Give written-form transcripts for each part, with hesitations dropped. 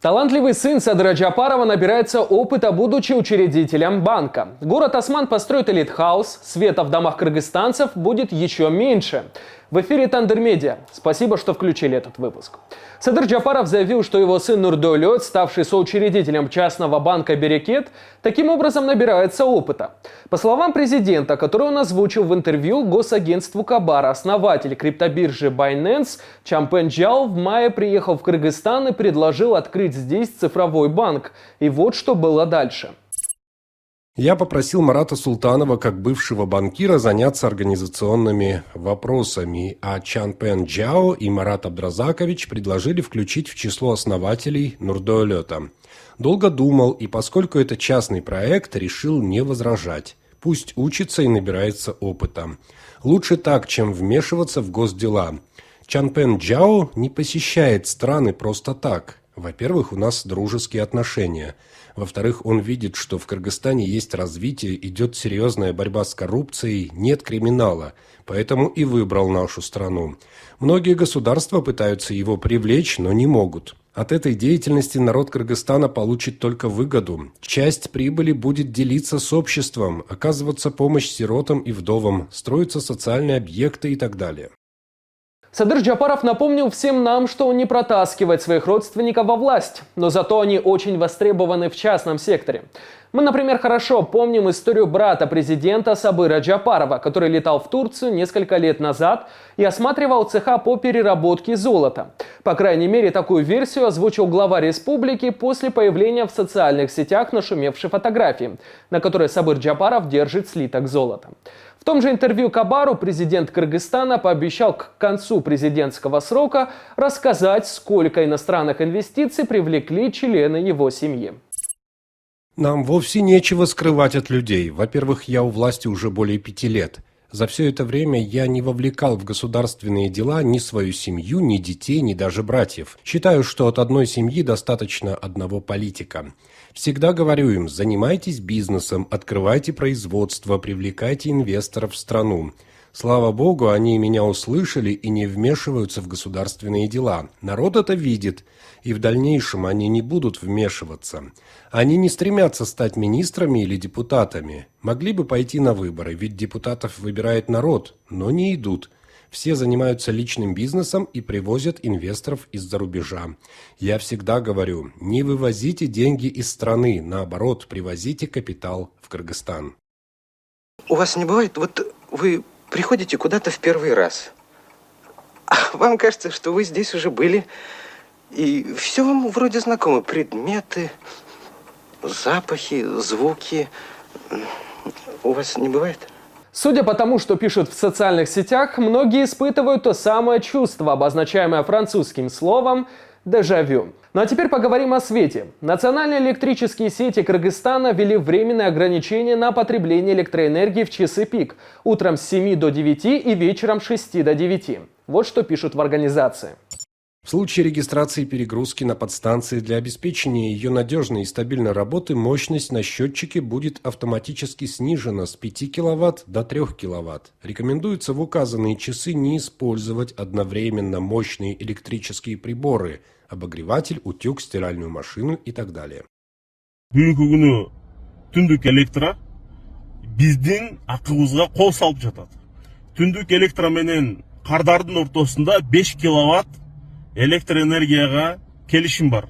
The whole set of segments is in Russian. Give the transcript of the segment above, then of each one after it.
Талантливый сын Садыра Джапарова набирается опыта, будучи учредителем банка. Город Осман построит элит-хаус, света в домах кыргызстанцев будет еще меньше. В эфире Тандыр Медиа. Спасибо, что включили этот выпуск. Садыр Джапаров заявил, что его сын Нурдоулет, ставший соучредителем частного банка «Берекет», таким образом набирается опыта. По словам президента, который он озвучил в интервью госагентству Кабара, основатель криптобиржи Binance Чампен Джао в мае приехал в Кыргызстан и предложил открыть здесь цифровой банк. И вот что было дальше. Я попросил Марата Султанова, как бывшего банкира, заняться организационными вопросами, а Чампен Джао и Марат Абдразакович предложили включить в число основателей Нурдоулета. Долго думал, и поскольку это частный проект, решил не возражать. Пусть учится и набирается опыта. Лучше так, чем вмешиваться в госдела. Чампен Джао не посещает страны просто так. Во-первых, у нас дружеские отношения. Во-вторых, он видит, что в Кыргызстане есть развитие, идет серьезная борьба с коррупцией, нет криминала. Поэтому и выбрал нашу страну. Многие государства пытаются его привлечь, но не могут. От этой деятельности народ Кыргызстана получит только выгоду. Часть прибыли будет делиться с обществом, оказываться помощь сиротам и вдовам, строятся социальные объекты и так далее. Садыр Джапаров напомнил всем нам, что он не протаскивает своих родственников во власть, но зато они очень востребованы в частном секторе. Мы, например, хорошо помним историю брата президента Сабыра Джапарова, который летал в Турцию несколько лет назад и осматривал цеха по переработке золота. По крайней мере, такую версию озвучил глава республики после появления в социальных сетях нашумевшей фотографии, на которой Сабыр Джапаров держит слиток золота. В том же интервью Кабару президент Кыргызстана пообещал к концу президентского срока рассказать, сколько иностранных инвестиций привлекли члены его семьи. Нам вовсе нечего скрывать от людей. Во-первых, я у власти уже более 5 лет. За все это время я не вовлекал в государственные дела ни свою семью, ни детей, ни даже братьев. Считаю, что от одной семьи достаточно одного политика. Всегда говорю им: занимайтесь бизнесом, открывайте производство, привлекайте инвесторов в страну. Слава богу, они меня услышали и не вмешиваются в государственные дела. Народ это видит, и в дальнейшем они не будут вмешиваться. Они не стремятся стать министрами или депутатами. Могли бы пойти на выборы, ведь депутатов выбирает народ, но не идут. Все занимаются личным бизнесом и привозят инвесторов из-за рубежа. Я всегда говорю: не вывозите деньги из страны, наоборот, привозите капитал в Кыргызстан. У вас не бывает, вот вы приходите куда-то в первый раз, а вам кажется, что вы здесь уже были, и все вам вроде знакомы: предметы, запахи, звуки. У вас не бывает? Судя по тому, что пишут в социальных сетях, многие испытывают то самое чувство, обозначаемое французским словом «дежавю». Ну а теперь поговорим о свете. Национальные электрические сети Кыргызстана ввели временные ограничения на потребление электроэнергии в часы пик. Утром с 7 до 9 и вечером с 6 до 9. Вот что пишут в организации. В случае регистрации перегрузки на подстанции для обеспечения ее надежной и стабильной работы мощность на счетчике будет автоматически снижена с 5 кВт до 3 кВт. Рекомендуется в указанные часы не использовать одновременно мощные электрические приборы, обогреватель, утюг, стиральную машину и так далее. Бүгүнкү күнү түндүк электро биздин акыбызга кол салып жатат. Түндүк электро менен кардардын ортосунда 5 кВт электроэнергияга келишим бар.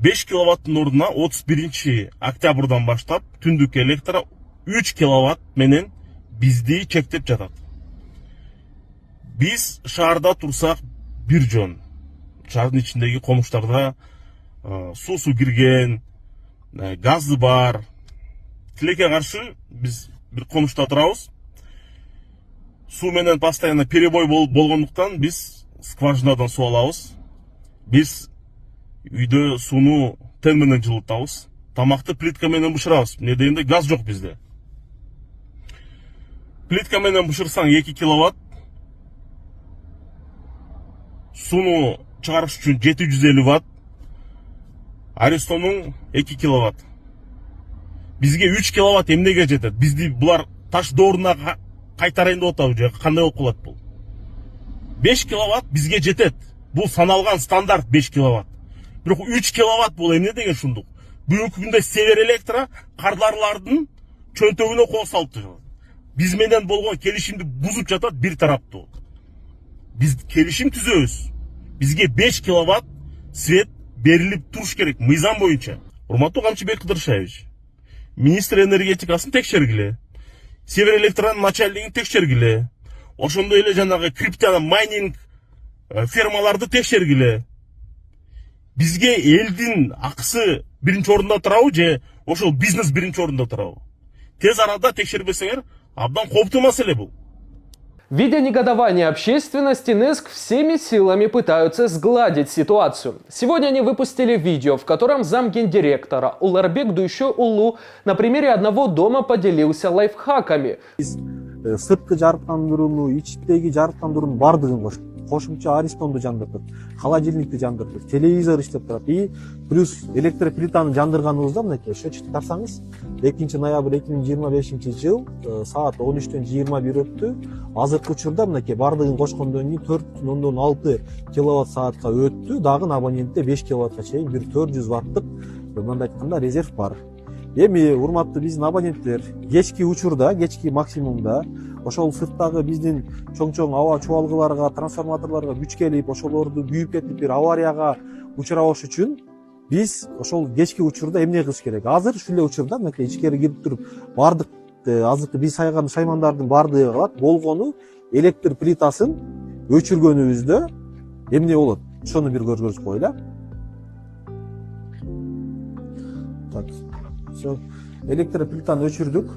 5 киловаттын ордуна 31 октябрдан баштап түндүк электро 3 киловатт менен бизди чектеп жатат. Биз шаарда турсак бир жөн. Шаардын ичиндеги комуштарда суусу кирген, газы бар. Тилекке каршы биз бир комушта турабыз. Суу менен постоянно перебой болгондуктан биз скважинадан суу алабыз. Биз үйдө сууну тен менен жылытабыз. Тамакты плитка менен бышырабыз. Эмне дегенде газ жок бизде. Плитка менен бышырсаң 2 киловатт. Сууну чыгарыш үчүн 750 ватт. Аристонун 2 киловатт. Бизге 3 киловатт эмнеге жетет? Бизди булар таш дооруна кайтарайын деп атабы же кандай болуп калат бул? 5 киловатт бизге жетет. Бул саналган стандарт 5 киловатт. Бирок 3 киловатт бул эмне деген ушундук. Бүгүнкү күндө Север Электро кардарлардын чөнтөгүнө кол салып жатат. Биз менен болгон келишимди бузуп жатат бир тараптуу. Биз келишим түзөбүз. Бизге 5 киловатт свет берилип туруш керек мыйзам боюнча. Урматтуу Камчыбек Кыдыршаевич, министр энергетикасын текшергиле. Север Электронун начальнигин текшергиле. Ошондой эле жанагы крипто майнинг фермаларды текшергиле. Бизге элдин акысы биринчи орунда турабы же ошол бизнес биринчи орунда турабы? Тез арада текшербесеңер абдан кооптуу маселе бул. Видя негодование общественности, НЭСК всеми силами пытаются сгладить ситуацию. Сегодня они выпустили видео, в котором замгендиректора Уларбек Дуйшо-Улу на примере одного дома поделился лайфхаками. Сырткы жарыктандырууну, ичтеги жарыктандыруунун бардыгын коштук. Кошумча аристонду жандырдык, холодильникти жандырдык, телевизор иштеп турат. И плюс электроплитаны жандырганыбызда мынакей счетчикти тарсаңыз 2 ноябрь 2025 жыл саат 13-төн 21 өттү. Азыркы учурда мынакей бардыгын кошкондон кийин 4,6 киловатт саатка өттү. Дагы абонентте 5 киловаттка чейин бир 400 ваттык мындай айтканда резерв бар. Эми урматтуу биздин абоненттер кечки учурда, кечки максимумда ошол сырттагы биздин чоң аба чубалгыларга, трансформаторлорго күч келип, ошолорду күйүп кетип бир аварияга учурабаш үчүн биз ошол кечки учурда эмне кылыш керек? Азыр ушул эле учурда мынакей ичкери кирип туруп бардык азыркы биз сайган шаймандардын бардыгы калат. Болгону электр плитасын өчүргөнүбүздө эмне болот? Ошону бир көргөзүп коелу. Так. Все. Электр плитаны өчүрдүк.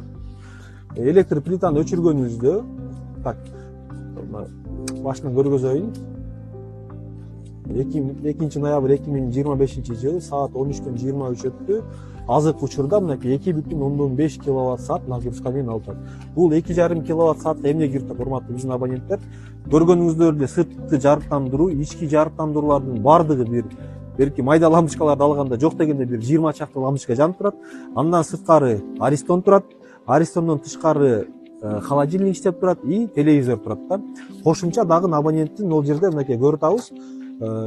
Электр плитаны өчүргөнүбүздө так башынан көргөзөйүн. 2 ноябрь 2025 жыл саат 13-төн 23 өттү. Азыркы учурда мынакей 2,5 киловатт саат нагрузка менен алып. Бул 2,5 киловатт саатка эмне кирип атат, урматтуу биздин абоненттер? Көргөнүңүздөр эле сырткы жарыктандыруу, ички жарыктандыруулардын бардыгы берки майда лампочкаларды алганда жок дегенде бир 20 чакты лампочка жанып турат. Андан сырткары аристон турат. Аристондон тышкары холодильник иштеп турат и телевизор турат да. Кошумча дагы абоненттин ол жерде мынакей көрүп атабыз.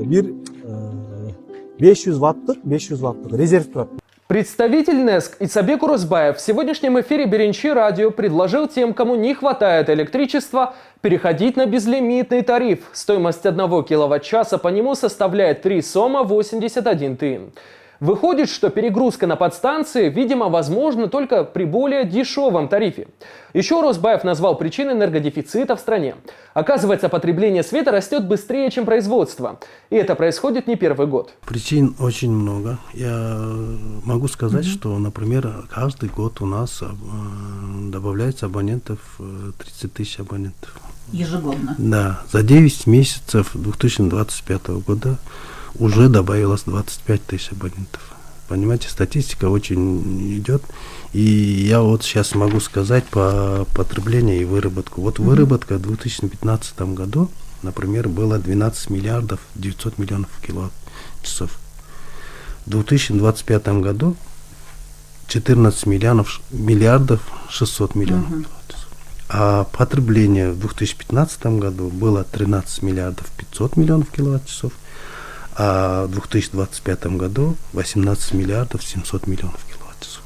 Бир 500 ваттык резерв турат. Представитель НЭСК Ицабек Урусбаев в сегодняшнем эфире Беренчи радио предложил тем, кому не хватает электричества, переходить на безлимитный тариф. Стоимость 1 киловатт-часа по нему составляет 3 сома 81 тыйын. Выходит, что перегрузка на подстанции, видимо, возможна только при более дешевом тарифе. Еще Урусбаев назвал причиной энергодефицита в стране. Оказывается, потребление света растет быстрее, чем производство. И это происходит не первый год. Причин очень много. Я могу сказать, что, например, каждый год у нас добавляется абонентов 30 тысяч абонентов. Ежегодно? Да. За 9 месяцев 2025 года уже добавилось 25 тысяч абонентов. Понимаете, статистика очень идет. И я вот сейчас могу сказать по потреблению и выработку. Вот выработка в 2015 году, например, было 12 миллиардов 900 миллионов киловатт-часов. В 2025 году 14 миллиардов 600 миллионов киловатт-часов. А потребление в 2015 году было 13 миллиардов 500 миллионов киловатт-часов. А в 2025 году 18 миллиардов 700 миллионов киловатт-часов.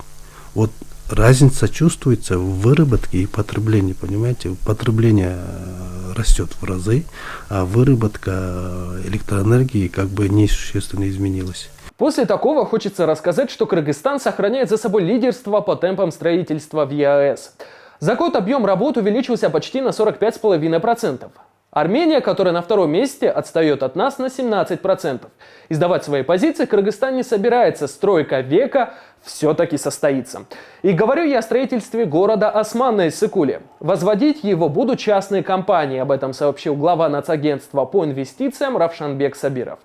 Вот разница чувствуется в выработке и потреблении, понимаете? Потребление растет в разы, а выработка электроэнергии как бы несущественно изменилась. После такого хочется рассказать, что Кыргызстан сохраняет за собой лидерство по темпам строительства в ЕАЭС. За год объем работ увеличился почти на 45,5%. Армения, которая на втором месте, отстает от нас на 17%. И сдавать свои позиции Кыргызстан не собирается. Стройка века все-таки состоится. И говорю я о строительстве города Осман на Иссык-Куле. Возводить его будут частные компании. Об этом сообщил глава Нацагентства по инвестициям Равшанбек Сабиров.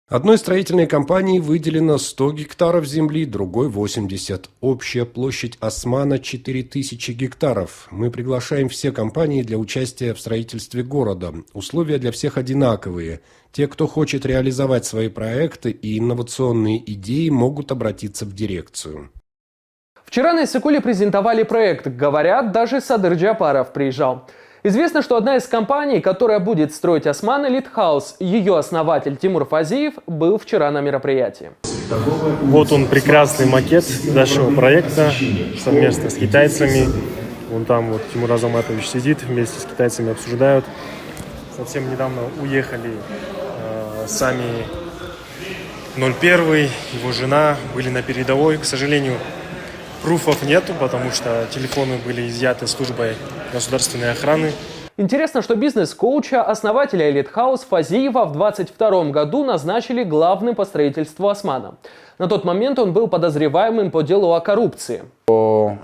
Одной строительной компании выделено 100 гектаров земли, другой 80. Общая площадь Османа 4000 гектаров. Мы приглашаем все компании для участия в строительстве города. Условия для всех одинаковые. Те, кто хочет реализовать свои проекты и инновационные идеи, могут обратиться в дирекцию. Вчера на Иссык-Куле презентовали проект. Говорят, даже Садыр Джапаров приезжал. Известно, что одна из компаний, которая будет строить Осман Elite House, ее основатель Тимур Фазиев, был вчера на мероприятии. Вот он, прекрасный макет нашего проекта совместно с китайцами. Вон там вот Тимур Азаматович сидит, вместе с китайцами обсуждают. Совсем недавно уехали сами 01, его жена были на передовой. К сожалению, пруфов нету, потому что телефоны были изъяты службой государственной охраны. Интересно, что бизнес-коуча, основателя Elite House Фазиева в 2022 году назначили главным по строительству Османа. На тот момент он был подозреваемым по делу о коррупции.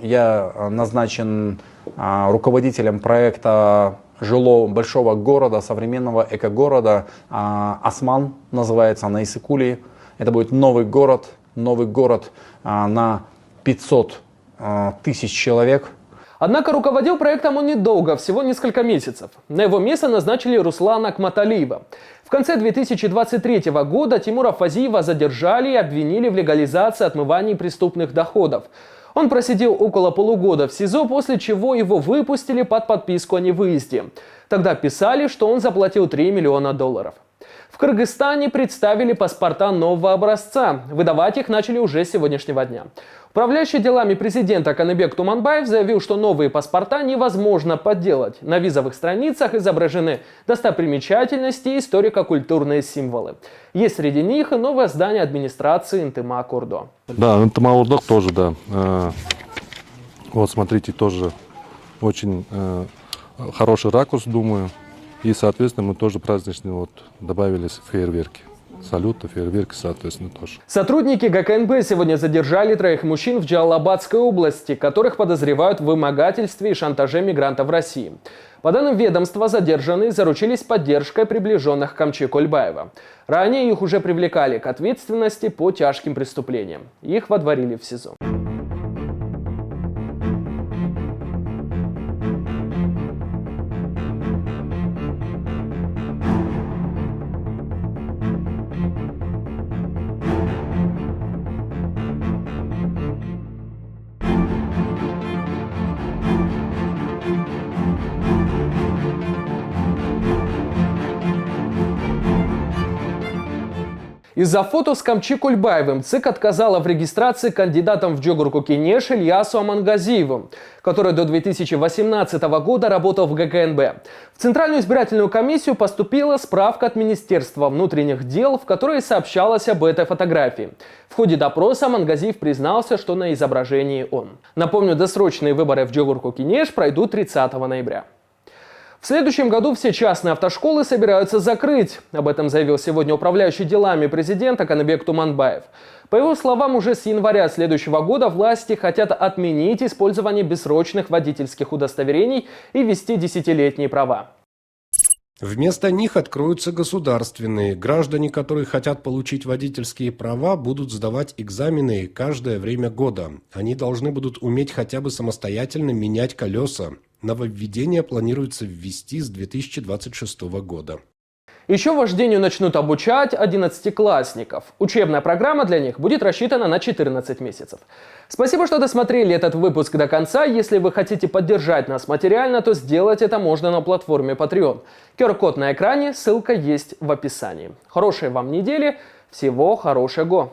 Я назначен руководителем проекта жилого большого города, современного экогорода. Осман называется, на Иссык-Куле. Это будет новый город на 500 тысяч человек. Однако руководил проектом он недолго, всего несколько месяцев. На его место назначили Руслана Акматалиева. В конце 2023 года Тимура Фазиева задержали и обвинили в легализации отмывания преступных доходов. Он просидел около полугода в СИЗО, после чего его выпустили под подписку о невыезде. Тогда писали, что он заплатил $3 миллиона. В Кыргызстане представили паспорта нового образца. Выдавать их начали уже с сегодняшнего дня. Управляющий делами президента Каныбек Туманбаев заявил, что новые паспорта невозможно подделать. На визовых страницах изображены достопримечательности и историко-культурные символы. Есть среди них и новое здание администрации Ынтымак-Ордо. Да, Ынтымак-Ордо тоже, да. Вот смотрите, тоже очень хороший ракурс, думаю. И, соответственно, мы тоже праздничные вот добавили фейерверки. Салюты, фейерверки, соответственно, тоже. Сотрудники ГКНБ сегодня задержали 3 мужчин в Джалалабадской области, которых подозревают в вымогательстве и шантаже мигрантов в России. По данным ведомства, задержанные заручились поддержкой приближенных к Камчи Кольбаева. Ранее их уже привлекали к ответственности по тяжким преступлениям. Их водворили в СИЗО. Из-за фото с Камчи Кульбаевым ЦИК отказала в регистрации кандидатом в Джогурку-Кенеш Ильясу Амангазиеву, который до 2018 года работал в ГКНБ. В Центральную избирательную комиссию поступила справка от Министерства внутренних дел, в которой сообщалось об этой фотографии. В ходе допроса Амангазиев признался, что на изображении он. Напомню, досрочные выборы в Джогурку-Кенеш пройдут 30 ноября. В следующем году все частные автошколы собираются закрыть. Об этом заявил сегодня управляющий делами президента Каныбек Туманбаев. По его словам, уже с января следующего года власти хотят отменить использование бессрочных водительских удостоверений и ввести 10-летние права. Вместо них откроются государственные. Граждане, которые хотят получить водительские права, будут сдавать экзамены каждое время года. Они должны будут уметь хотя бы самостоятельно менять колеса. Нововведение планируется ввести с 2026 года. Еще вождению начнут обучать 11-классников. Учебная программа для них будет рассчитана на 14 месяцев. Спасибо, что досмотрели этот выпуск до конца. Если вы хотите поддержать нас материально, то сделать это можно на платформе Patreon. QR-код на экране, ссылка есть в описании. Хорошей вам недели, всего хорошего!